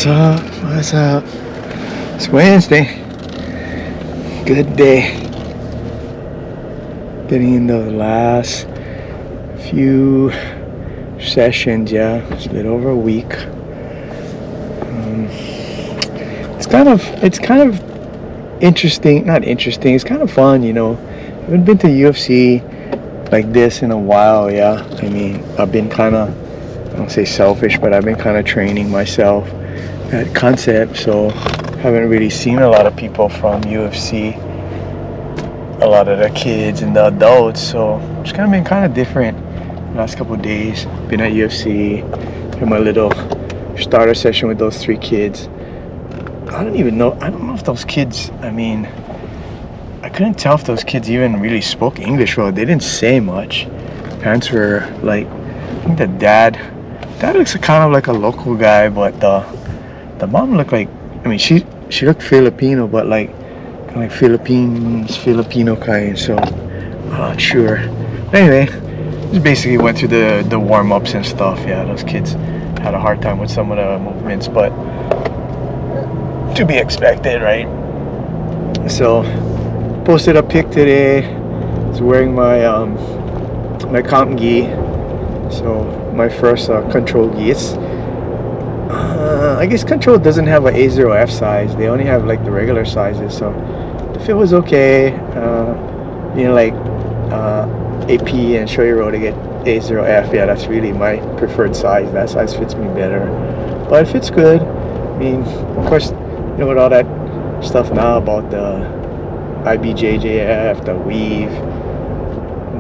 What's up? What's up? It's Wednesday. Good day. Getting into the last few sessions, yeah. It's a little over a week. It's kind of interesting. Not interesting. It's kind of fun, I haven't been to UFC like this in a while, yeah. I mean, I've been kind of, I don't say selfish, but I've been kind of training myself at Concept, so haven't really seen a lot of people from UFC, a lot of the kids and the adults, so it's kind of been kind of different the last couple of days. Been at UFC, had my little starter session with those 3 kids. I don't know if those kids, I couldn't tell if those kids even really spoke English well. They didn't say much. Parents were like, I think the dad looks kind of like a local guy, but the mom looked like, she looked Filipino, but like kind of like Filipino kind, so I'm not sure. But anyway, just basically went through the warm-ups and stuff. Yeah, those kids had a hard time with some of the movements, but to be expected, right? So posted a pic today. I was wearing my my comp gi, so my first control gi. It's I guess Control doesn't have an A0F size. They only have like the regular sizes, so the fit was okay. AP and Shoei Road to get A0F. Yeah, that's really my preferred size. That size fits me better, but it fits good. Of course, with all that stuff now about the IBJJF, the weave,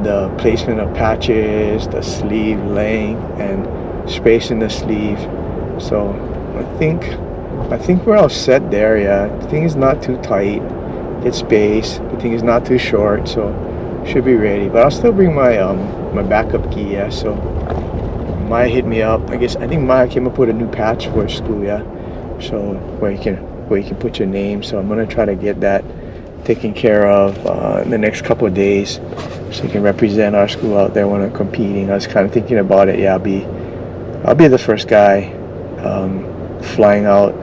the placement of patches, the sleeve length and space in the sleeve. So I think we're all set there. Yeah, the thing is not too tight. It's space. The thing is not too short, so should be ready. But I'll still bring my my backup gi. Yeah. So Maya hit me up. I think Maya came up with a new patch for school. Yeah. So where you can put your name. So I'm gonna try to get that taken care of in the next couple of days, so you can represent our school out there when I'm competing. I was kind of thinking about it. Yeah, I'll be the first guy flying out,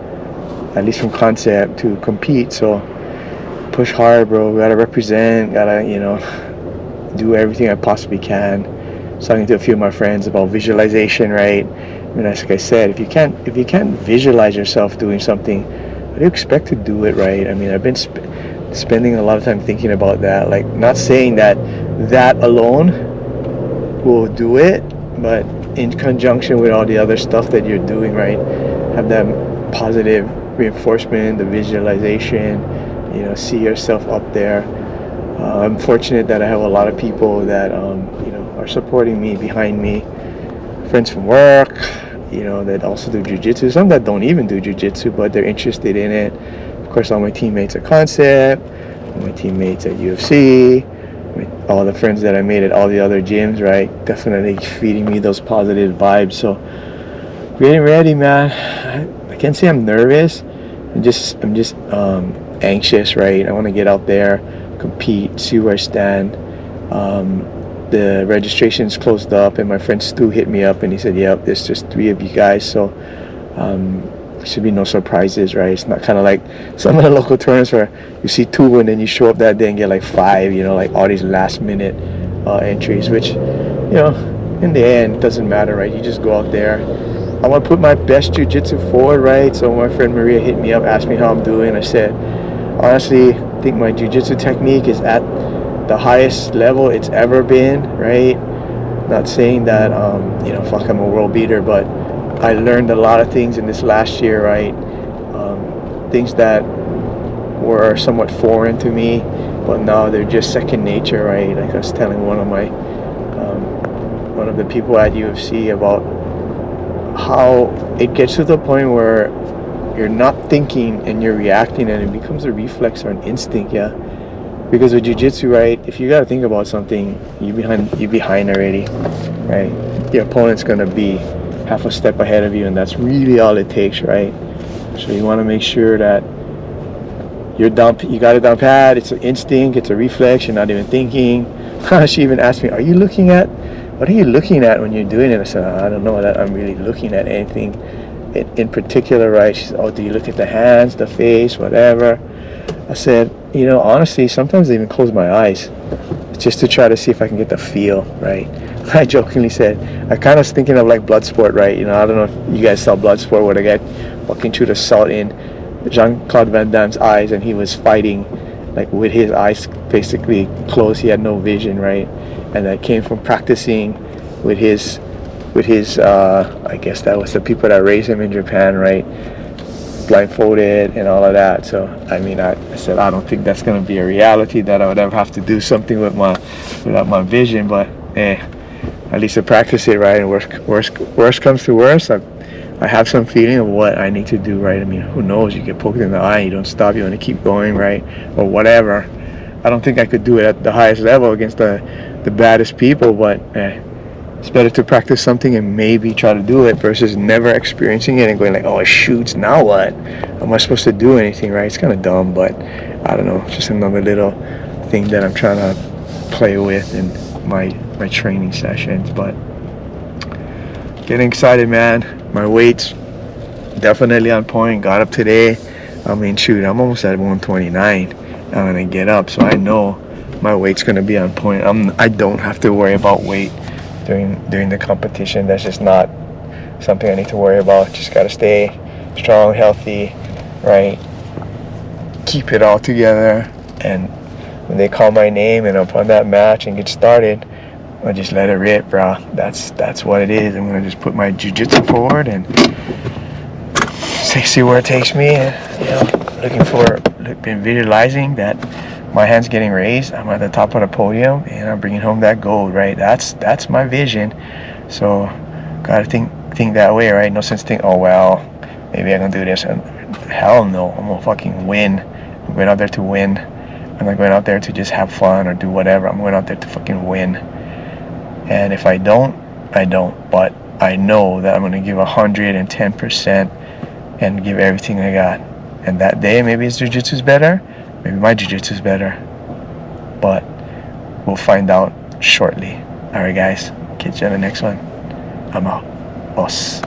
at least from Concept, to compete. So push hard, bro. Gotta represent. Gotta do everything I possibly can. I was talking to a few of my friends about visualization, right? Like I said, if you can't visualize yourself doing something, how do you expect to do it, right? I've been spending a lot of time thinking about that. Like, not saying that alone will do it, but in conjunction with all the other stuff that you're doing, right? Have that positive reinforcement, the visualization, see yourself up there. I'm fortunate that I have a lot of people that are supporting me, behind me. Friends from work, that also do jiu-jitsu. Some that don't even do jiu-jitsu, but they're interested in it. Of course, all my teammates at Concept, all my teammates at UFC, all the friends that I made at all the other gyms, right? Definitely feeding me those positive vibes. So getting ready, man. I can't say I'm nervous. I'm just anxious, right? I want to get out there, compete, see where I stand. The registration's closed up, and my friend Stu hit me up and he said, "Yep, there's just 3 of you guys, so should be no surprises, right?" It's not kind of like some of the local tournaments where you see 2 and then you show up that day and get like 5, like all these last minute entries, which in the end it doesn't matter, right? You just go out there. I want to put my best jiu-jitsu forward, right? So my friend Maria hit me up, asked me how I'm doing. I said, honestly, I think my jiu-jitsu technique is at the highest level it's ever been, right? Not saying that I'm a world beater, but I learned a lot of things in this last year, right? Things that were somewhat foreign to me, but now they're just second nature, right? Like I was telling one of the people at UFC about how it gets to the point where you're not thinking and you're reacting, and it becomes a reflex or an instinct, yeah. Because with jiu-jitsu, right, if you got to think about something, you're behind already, right? Your opponent's going to be half a step ahead of you, and that's really all it takes, right? So you want to make sure that you got it down pat. It's an instinct, it's a reflex, you're not even thinking. She even asked me, what are you looking at when you're doing it? I said, I don't know that I'm really looking at anything. in particular, right? She said, oh, do you look at the hands, the face, whatever? I said, you know, honestly, sometimes I even close my eyes just to try to see if I can get the feel, right? I jokingly said, I kind of was thinking of like Bloodsport, right? You know, I don't know if you guys saw Bloodsport where the guy walking through the salt in Jean-Claude Van Damme's eyes, and he was fighting like with his eyes basically closed. He had no vision, right? And that came from practicing with his I guess that was the people that raised him in Japan, right? Blindfolded and all of that. So I mean, I said I don't think that's gonna be a reality that I would ever have to do something without my vision, but at least I practice it, right? And worst comes to worst, I have some feeling of what I need to do, right? I mean, who knows? You get poked in the eye, you don't stop, you want to keep going, right? Or whatever. I don't think I could do it at the highest level against the baddest people, but it's better to practice something and maybe try to do it versus never experiencing it and going like, oh, it shoots, now what? Am I supposed to do anything, right? It's kind of dumb, but I don't know. It's just another little thing that I'm trying to play with in my training sessions, but getting excited, man. My weight's definitely on point. Got up today. I mean, shoot, I'm almost at 129. I'm gonna get up, so I know my weight's gonna be on point. I don't have to worry about weight during the competition. That's just not something I need to worry about. Just gotta stay strong, healthy, right? Keep it all together, and when they call my name and up on that match and get started, I just let it rip, bro. That's what it is. I'm gonna just put my jiu-jitsu forward and see where it takes me. And, you know, been visualizing that my hand's getting raised. I'm at the top of the podium and I'm bringing home that gold, right? That's my vision. So gotta think that way, right? No sense think, oh well, maybe I can do this. And hell no, I'm gonna fucking win. I'm going out there to win. I'm not going out there to just have fun or do whatever. I'm going out there to fucking win. And if I don't, I don't. But I know that I'm going to give 110% and give everything I got. And that day, maybe his jiu-jitsu's better. Maybe my jiu-jitsu's better. But we'll find out shortly. All right, guys. Catch you on the next one. I'm out. Boss.